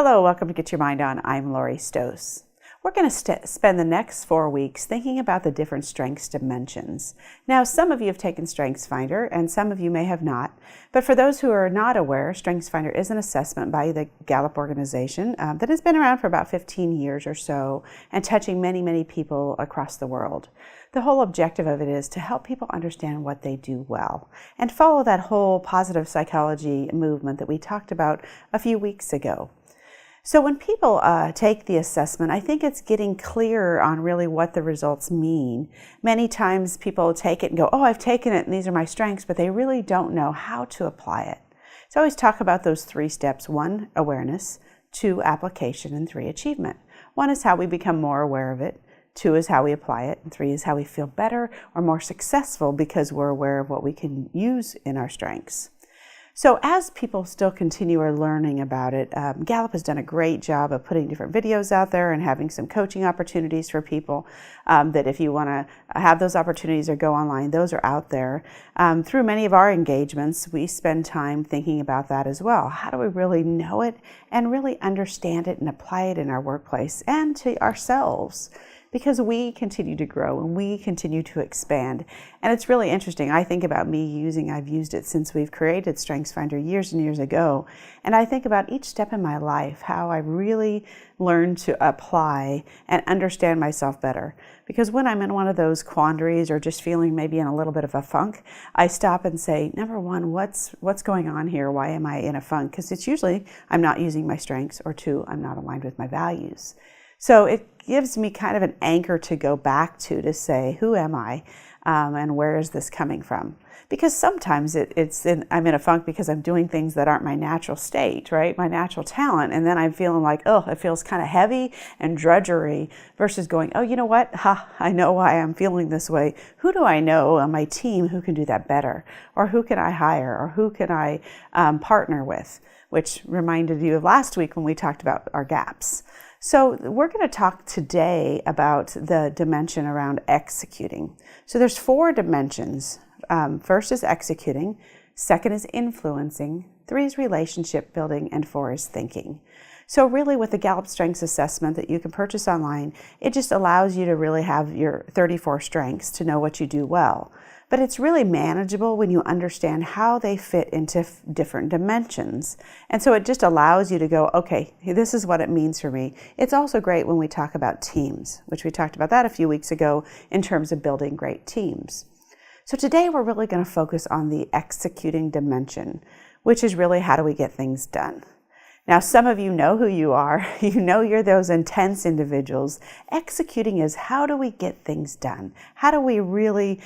Hello, welcome to Get Your Mind On. I'm Lori Stohs. We're going to spend the next 4 weeks thinking about the different strengths dimensions. Now, some of you have taken StrengthsFinder and some of you may have not. But for those who are not aware, StrengthsFinder is an assessment by the Gallup organization that has been around for about 15 years or so and touching many, many people across the world. The whole objective of it is to help people understand what they do well and follow that whole positive psychology movement that we talked about a few weeks ago. So when people take the assessment, I think it's getting clearer on really what the results mean. Many times people take it and go, oh, I've taken it and these are my strengths, but they really don't know how to apply it. So I always talk about those 3 steps. 1, awareness, 2, application, and 3, achievement. 1 is how we become more aware of it. 2 is how we apply it. And 3 is how we feel better or more successful because we're aware of what we can use in our strengths. So as people still continue learning about it, Gallup has done a great job of putting different videos out there and having some coaching opportunities for people that if you want to have those opportunities or go online, those are out there. Through many of our engagements, we spend time thinking about that as well. How do we really know it and really understand it and apply it in our workplace and to ourselves? Because we continue to grow and we continue to expand. And it's really interesting. I think about I've used it since we've created StrengthsFinder years and years ago. And I think about each step in my life, how I really learned to apply and understand myself better. Because when I'm in one of those quandaries or just feeling maybe in a little bit of a funk, I stop and say, number 1, what's going on here? Why am I in a funk? Because it's usually I'm not using my strengths, or 2, I'm not aligned with my values. So it gives me kind of an anchor to go back to say, who am I and where is this coming from? Because sometimes I'm in a funk because I'm doing things that aren't my natural state, right? My natural talent. And then I'm feeling like, oh, it feels kind of heavy and drudgery versus going, oh, you know what? I know why I'm feeling this way. Who do I know on my team who can do that better? Or who can I hire? Or who can I partner with? Which reminded you of last week when we talked about our gaps. So we're going to talk today about the dimension around executing. So there's 4 dimensions. First is executing, 2nd is influencing, 3 is relationship building, and 4 is thinking. So really with the Gallup Strengths Assessment that you can purchase online, it just allows you to really have your 34 strengths to know what you do well. But it's really manageable when you understand how they fit into different dimensions. And so it just allows you to go, okay, this is what it means for me. It's also great when we talk about teams, which we talked about that a few weeks ago in terms of building great teams. So today we're really going to focus on the executing dimension, which is really how do we get things done. Now, some of you know who you are. You know you're those intense individuals. Executing is how do we get things done? How do we really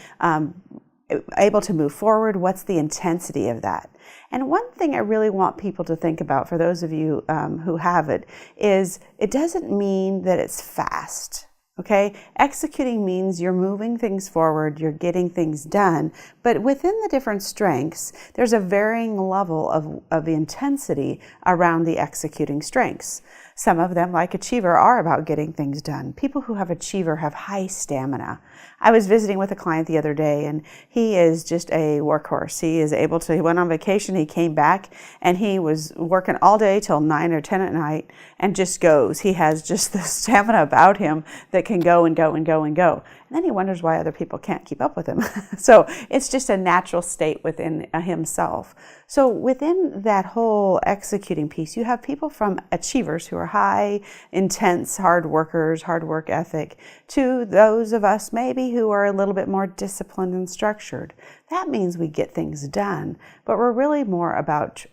able to move forward? What's the intensity of that? And one thing I really want people to think about, for those of you who have it, is it doesn't mean that it's fast. Okay, executing means you're moving things forward, you're getting things done, but within the different strengths, there's a varying level of the intensity around the executing strengths. Some of them, like achiever, are about getting things done. People who have achiever have high stamina. I was visiting with a client the other day, and he is just a workhorse. He went on vacation, he came back, and he was working all day till 9 or 10 at night, and just goes. He has just the stamina about him that can go and go and go and go. And then he wonders why other people can't keep up with him. So it's just a natural state within himself. So within that whole executing piece, you have people from achievers who are high, intense, hard workers, hard work ethic, to those of us maybe who are a little bit more disciplined and structured. That means we get things done, but we're really more about,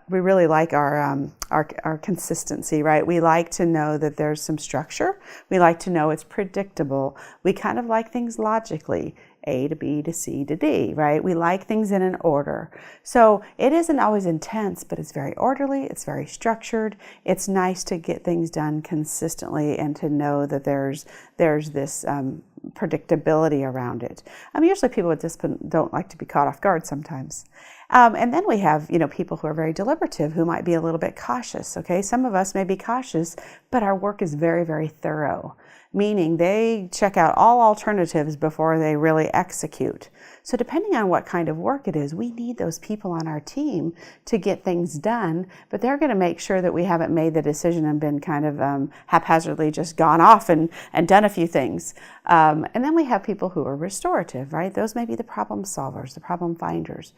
we really like our consistency, right? We like to know that there's some structure. We like to know it's predictable. We kind of like things logically. A to B to C to D, right? We like things in an order. So it isn't always intense, but it's very orderly, it's very structured. It's nice to get things done consistently and to know that there's this predictability around it. Usually people with discipline don't like to be caught off guard sometimes. And then we have, people who are very deliberative, who might be a little bit cautious, okay? Some of us may be cautious, but our work is very, very thorough, meaning they check out all alternatives before they really execute. So depending on what kind of work it is, we need those people on our team to get things done, but they're going to make sure that we haven't made the decision and been kind of haphazardly just gone off and done a few things. And then we have people who are restorative, right? Those may be the problem solvers, the problem finders.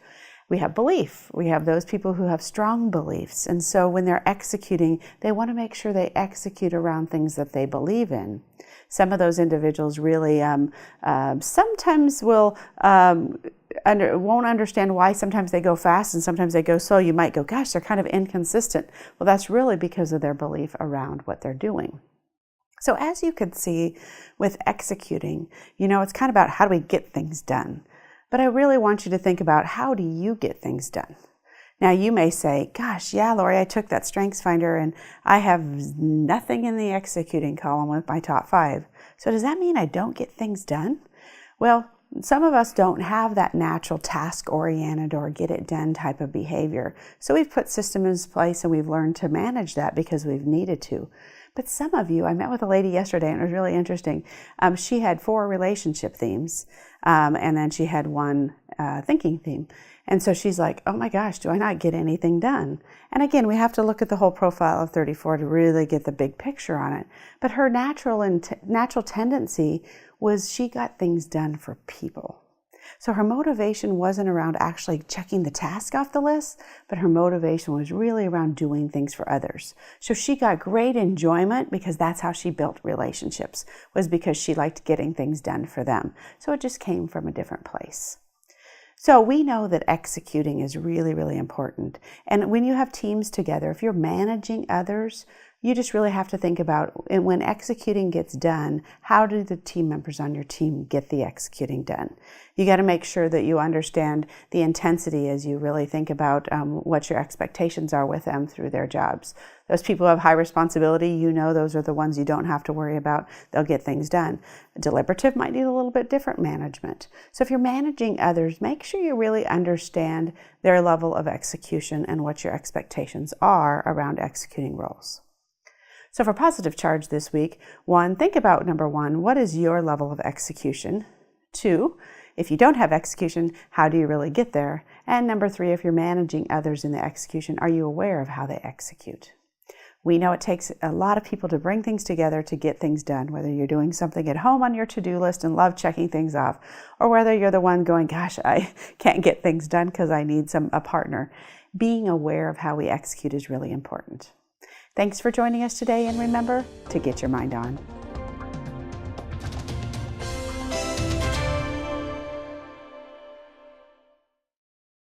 We have belief. We have those people who have strong beliefs. And so when they're executing, they want to make sure they execute around things that they believe in. Some of those individuals really sometimes won't understand why sometimes they go fast and sometimes they go slow. You might go, gosh, they're kind of inconsistent. Well, that's really because of their belief around what they're doing. So as you can see with executing, it's kind of about how do we get things done. But I really want you to think about, how do you get things done? Now you may say, gosh, yeah, Lori, I took that StrengthsFinder and I have nothing in the executing column with my top 5. So does that mean I don't get things done? Well, some of us don't have that natural task-oriented or get-it-done type of behavior. So we've put systems in place and we've learned to manage that because we've needed to. But some of you, I met with a lady yesterday and it was really interesting. She had 4 relationship themes and then she had 1 thinking theme. And so she's like, oh my gosh, do I not get anything done? And again, we have to look at the whole profile of 34 to really get the big picture on it. But her natural tendency was she got things done for people. So her motivation wasn't around actually checking the task off the list, but her motivation was really around doing things for others. So she got great enjoyment because that's how she built relationships, was because she liked getting things done for them. So it just came from a different place. So we know that executing is really, really important. And when you have teams together, if you're managing others, you just really have to think about, when executing gets done, how do the team members on your team get the executing done? You got to make sure that you understand the intensity as you really think about what your expectations are with them through their jobs. Those people who have high responsibility, those are the ones you don't have to worry about. They'll get things done. Deliberative might need a little bit different management. So if you're managing others, make sure you really understand their level of execution and what your expectations are around executing roles. So for positive charge this week, 1, think about number 1, what is your level of execution? 2, if you don't have execution, how do you really get there? And number 3, if you're managing others in the execution, are you aware of how they execute? We know it takes a lot of people to bring things together to get things done, whether you're doing something at home on your to-do list and love checking things off, or whether you're the one going, gosh, I can't get things done because I need a partner. Being aware of how we execute is really important. Thanks for joining us today, and remember to get your mind on.